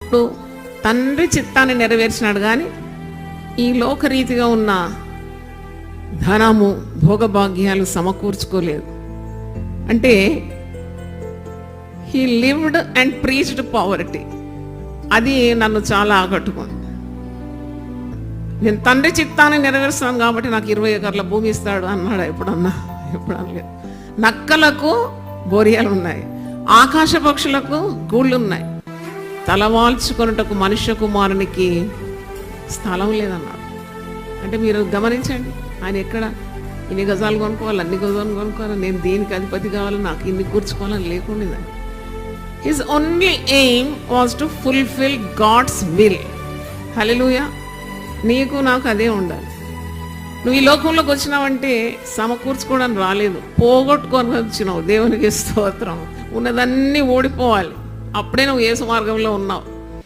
ఇప్పుడు తండ్రి చిత్తాన్ని నెరవేర్చినాడు, కానీ ఈ లోకరీతిగా ఉన్న ధనము భోగభాగ్యాలు సమకూర్చుకోలేదు. అంటే he lived and preached poverty. అది నన్ను చాలా ఆకట్టుకుంది. నేను తండ్రి చిత్తాన్ని నెరవేరుస్తాను కాబట్టి నాకు 20 ఎకర్ల భూమి ఇస్తాడు అన్నాడు ఎప్పుడన్నా? ఎప్పుడు అనలేదు. నక్కలకు బోరియాలు ఉన్నాయి, ఆకాశ పక్షులకు గూళ్ళు ఉన్నాయి, తలవాల్చుకొనుటకు మనుష్య కుమారునికి స్థలం లేదన్నాడు. అంటే మీరు గమనించండి, ఆయన ఎక్కడ ఇన్ని గజాలు కొనుక్కోవాలి, అన్ని గజాలు కొనుక్కోవాలి, నేను దీనికి అధిపతి కావాలి, నాకు ఇన్ని కూర్చుకోవాలని లేకుండా. His only aim was to fulfil God's will. Hallelujah. నీకు నాకు అదే ఉండాలి. నువ్వు ఈ లోకంలోకి వచ్చినావంటే సమకూర్చుకోవడానికి రాలేదు, పోగొట్టుకొని వచ్చినావు. దేవునికి స్తోత్రం. ఉన్నదన్నీ ఓడిపోవాలి, అప్పుడే నువ్వు యేసు మార్గంలో ఉన్నావు.